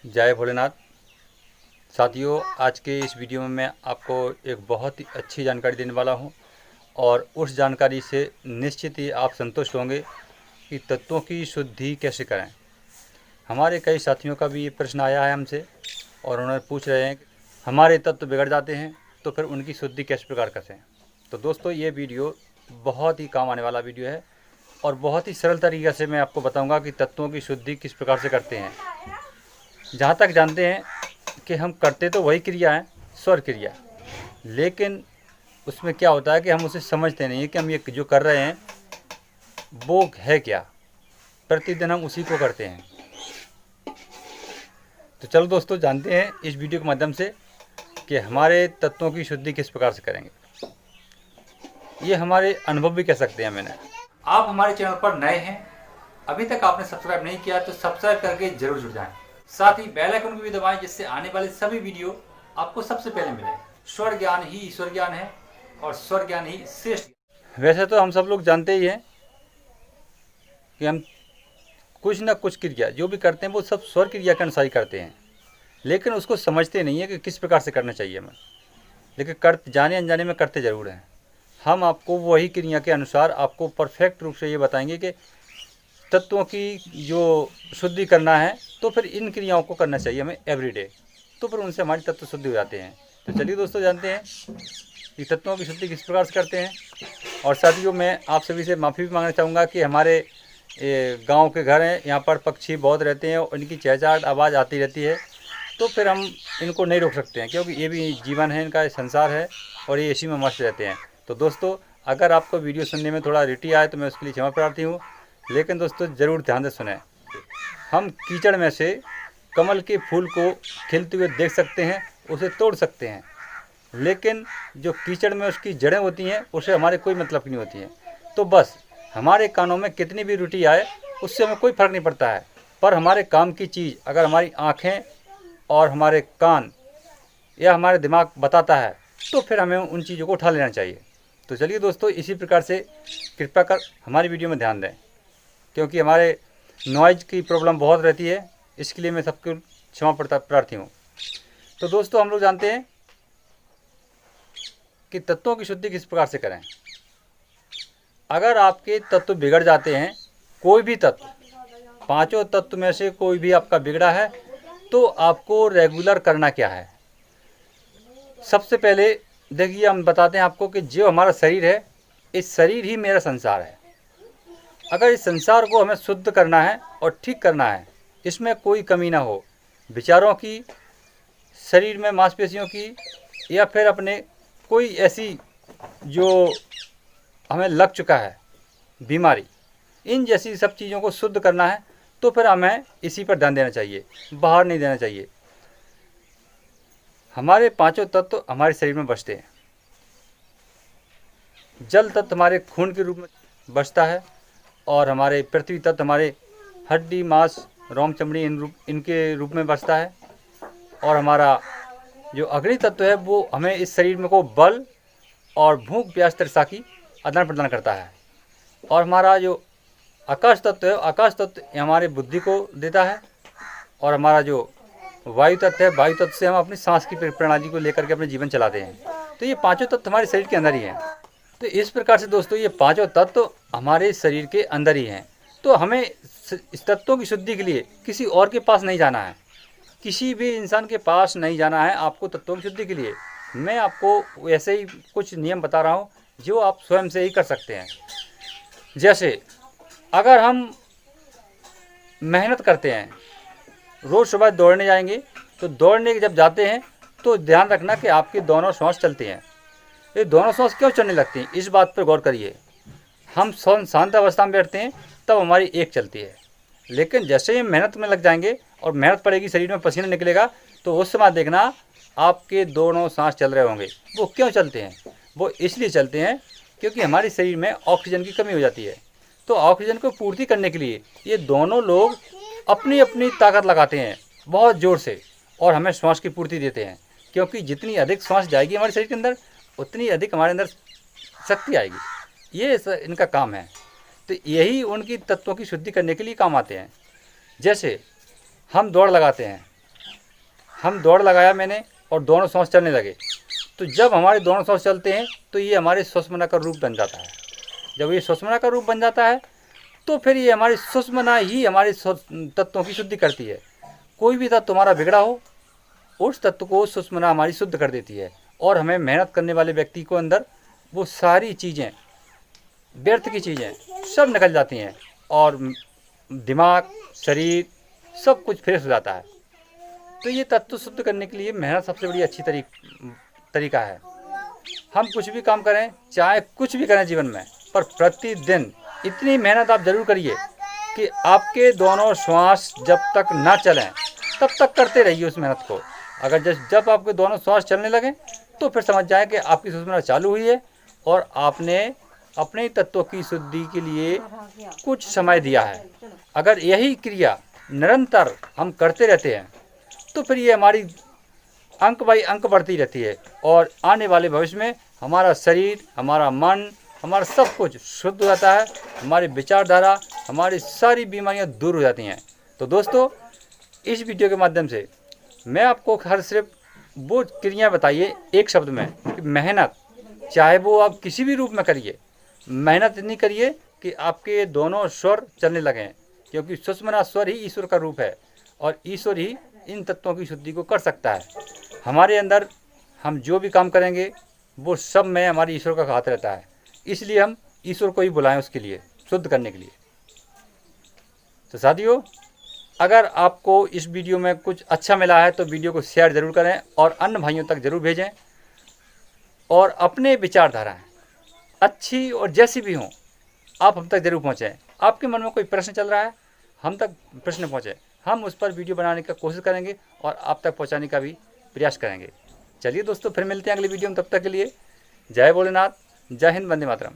जय भोलेनाथ। साथियों, आज के इस वीडियो में मैं आपको एक बहुत ही अच्छी जानकारी देने वाला हूं और उस जानकारी से निश्चित ही आप संतुष्ट होंगे कि तत्वों की शुद्धि कैसे करें। हमारे कई साथियों का भी ये प्रश्न आया है हमसे और उन्होंने पूछ रहे हैं कि हमारे तत्व बिगड़ जाते हैं तो फिर उनकी शुद्धि किस प्रकार करें। तो दोस्तों, ये वीडियो बहुत ही काम आने वाला वीडियो है और बहुत ही सरल तरीके से मैं आपको बताऊंगा कि तत्वों की शुद्धि किस प्रकार से करते हैं। जहाँ तक जानते हैं कि हम करते तो वही क्रिया है, स्वर क्रिया, लेकिन उसमें क्या होता है कि हम उसे समझते नहीं है कि हम ये जो कर रहे हैं वो है क्या। प्रतिदिन हम उसी को करते हैं। तो चलो दोस्तों, जानते हैं इस वीडियो के माध्यम से कि हमारे तत्वों की शुद्धि किस प्रकार से करेंगे। ये हमारे अनुभव भी कह सकते हैं। मैंने आप हमारे चैनल पर नए हैं, अभी तक आपने सब्सक्राइब नहीं किया तो सब्सक्राइब करके जरूर जुड़ जाएं। साथ ही बेल आइकन को भी दबाएं जिससे आने वाले सभी वीडियो आपको सबसे पहले मिले। स्वर ज्ञान ही ईश्वर ज्ञान है और स्वर ज्ञान ही श्रेष्ठ। वैसे तो हम सब लोग जानते ही हैं कि हम कुछ न कुछ क्रिया जो भी करते हैं वो सब स्वर क्रिया के अनुसार ही करते हैं, लेकिन उसको समझते नहीं है कि किस प्रकार से करना चाहिए हमें। लेकिन जाने अनजाने में करते ज़रूर हैं। हम आपको वही क्रिया के अनुसार आपको परफेक्ट रूप से ये बताएंगे कि तत्वों की जो शुद्धि करना है तो फिर इन क्रियाओं को करना चाहिए हमें एवरीडे, तो फिर उनसे हमारी तत्व शुद्धि हो जाते हैं। तो चलिए दोस्तों, जानते हैं कि तत्वों की शुद्धि किस प्रकार से करते हैं। और साथियों, मैं आप सभी से माफ़ी भी मांगना चाहूँगा कि हमारे गांव के घर हैं, यहाँ पर पक्षी बहुत रहते हैं और इनकी चहचहाट आवाज़ आती रहती है, तो फिर हम इनको नहीं रोक सकते हैं क्योंकि ये भी जीवन है, इनका संसार है और ये इसी में मस्त रहते हैं। तो दोस्तों, अगर आपको वीडियो सुनने में थोड़ा रिटी आए तो मैं उसके लिए क्षमा प्रार्थी हूँ, लेकिन दोस्तों ज़रूर ध्यान से सुनें। हम कीचड़ में से कमल के फूल को खिलते हुए देख सकते हैं, उसे तोड़ सकते हैं, लेकिन जो कीचड़ में उसकी जड़ें होती हैं उसे हमारे कोई मतलब नहीं होती हैं। तो बस हमारे कानों में कितनी भी रुचि आए उससे हमें कोई फ़र्क नहीं पड़ता है, पर हमारे काम की चीज़ अगर हमारी आँखें और हमारे कान या हमारे दिमाग बताता है तो फिर हमें उन चीज़ों को उठा लेना चाहिए। तो चलिए दोस्तों, इसी प्रकार से कृपया कर हमारी वीडियो में ध्यान दें, क्योंकि हमारे नॉइज की प्रॉब्लम बहुत रहती है, इसके लिए मैं सबको क्षमा प्रार्थी हूँ। तो दोस्तों, हम लोग जानते हैं कि तत्वों की शुद्धि किस प्रकार से करें। अगर आपके तत्व बिगड़ जाते हैं, कोई भी तत्व, पांचों तत्व में से कोई भी आपका बिगड़ा है, तो आपको रेगुलर करना क्या है। सबसे पहले देखिए, हम बताते हैं आपको कि जो हमारा शरीर है, इस शरीर ही मेरा संसार है। अगर इस संसार को हमें शुद्ध करना है और ठीक करना है, इसमें कोई कमी ना हो, विचारों की, शरीर में मांसपेशियों की, या फिर अपने कोई ऐसी जो हमें लग चुका है बीमारी, इन जैसी सब चीज़ों को शुद्ध करना है, तो फिर हमें इसी पर ध्यान देना चाहिए, बाहर नहीं देना चाहिए। हमारे पांचों तत्व हमारे शरीर में बसते हैं। जल तत्व हमारे खून के रूप में बसता है और हमारे पृथ्वी तत्व हमारे हड्डी, मांस, रोम, चमड़ी इनके रूप में बसता है। और हमारा जो अग्नि तत्व है वो हमें इस शरीर में को बल और भूख, प्यास, तृषा की आदान प्रदान करता है। और हमारा जो आकाश तत्व है, आकाश तत्व हमारे बुद्धि को देता है। और हमारा जो वायु तत्व है, वायु तत्व से हम अपनी सांस की प्रणाली को लेकर के अपने जीवन चलाते हैं। तो ये पांचों तत्व हमारे शरीर के अंदर ही हैं। तो इस प्रकार से दोस्तों, ये पांचों तत्व हमारे शरीर के अंदर ही हैं। तो हमें इस तत्वों की शुद्धि के लिए किसी और के पास नहीं जाना है, किसी भी इंसान के पास नहीं जाना है आपको तत्वों की शुद्धि के लिए। मैं आपको ऐसे ही कुछ नियम बता रहा हूँ जो आप स्वयं से ही कर सकते हैं। जैसे अगर हम मेहनत करते हैं, रोज़ सुबह दौड़ने जाएंगे, तो दौड़ने जब जाते हैं तो ध्यान रखना कि आपकी दोनों सांस चलती हैं। ये दोनों सांस क्यों चलने लगती हैं, इस बात पर गौर करिए। हम शांत अवस्था में बैठते हैं तब हमारी एक चलती है, लेकिन जैसे ही मेहनत में लग जाएंगे और मेहनत पड़ेगी, शरीर में पसीना निकलेगा, तो उस समय देखना आपके दोनों सांस चल रहे होंगे। वो क्यों चलते हैं? वो इसलिए चलते हैं क्योंकि हमारे शरीर में ऑक्सीजन की कमी हो जाती है। तो ऑक्सीजन को पूर्ति करने के लिए ये दोनों लोग अपनी अपनी ताकत लगाते हैं बहुत ज़ोर से और हमें श्वास की पूर्ति देते हैं, क्योंकि जितनी अधिक श्वास जाएगी हमारे शरीर के अंदर उतनी अधिक हमारे अंदर शक्ति आएगी। ये इनका काम है। तो यही उनकी तत्वों की शुद्धि करने के लिए काम आते हैं। जैसे हम दौड़ लगाते हैं, हम दौड़ लगाया मैंने और दोनों सांस चलने लगे। तो जब हमारे दोनों सांस चलते हैं तो ये हमारे सुषुम्ना का रूप बन जाता है। जब ये सुषुम्ना का रूप बन जाता है तो फिर ये हमारी सुषुम्ना ही हमारे तत्वों की शुद्धि करती है। कोई भी तत्व तुम्हारा बिगड़ा हो, उस तत्व को सुषुम्ना हमारी शुद्ध कर देती है और हमें मेहनत करने वाले व्यक्ति को अंदर वो सारी चीज़ें, व्यर्थ की चीज़ें सब निकल जाती हैं और दिमाग, शरीर सब कुछ फ्रेश हो जाता है। तो ये तत्व शुद्ध करने के लिए मेहनत सबसे बड़ी अच्छी तरीका है। हम कुछ भी काम करें, चाहे कुछ भी करें जीवन में, पर प्रतिदिन इतनी मेहनत आप ज़रूर करिए कि आपके दोनों श्वास जब तक ना चलें तब तक करते रहिए उस मेहनत को। अगर जब आपके दोनों श्वास चलने लगें तो फिर समझ जाएं कि आपकी सुषुम्ना चालू हुई है और आपने अपने तत्वों की शुद्धि के लिए कुछ समय दिया है। अगर यही क्रिया निरंतर हम करते रहते हैं तो फिर ये हमारी अंक बाई अंक बढ़ती रहती है और आने वाले भविष्य में हमारा शरीर, हमारा मन, हमारा सब कुछ शुद्ध हो जाता है। हमारी विचारधारा, हमारी सारी बीमारियां दूर हो जाती हैं। तो दोस्तों, इस वीडियो के माध्यम से मैं आपको हर सिर्फ वो क्रिया बताइए एक शब्द में कि मेहनत, चाहे वो आप किसी भी रूप में करिए, मेहनत इतनी करिए कि आपके दोनों स्वर चलने लगें, क्योंकि सुषुम्ना स्वर ही ईश्वर का रूप है और ईश्वर ही इन तत्वों की शुद्धि को कर सकता है। हमारे अंदर हम जो भी काम करेंगे वो सब में हमारे ईश्वर का हाथ रहता है, इसलिए हम ईश्वर को ही बुलाएं उसके लिए, शुद्ध करने के लिए। तो साथियों, अगर आपको इस वीडियो में कुछ अच्छा मिला है तो वीडियो को शेयर ज़रूर करें और अन्य भाइयों तक ज़रूर भेजें और अपने विचारधाराएं अच्छी और जैसी भी हों आप हम तक ज़रूर पहुँचें। आपके मन में कोई प्रश्न चल रहा है, हम तक प्रश्न पहुँचे, हम उस पर वीडियो बनाने का कोशिश करेंगे और आप तक पहुँचाने का भी प्रयास करेंगे। चलिए दोस्तों, फिर मिलते हैं अगली वीडियो में। तब तक के लिए जय भोलेनाथ, जय हिंद, वंदे मातरम।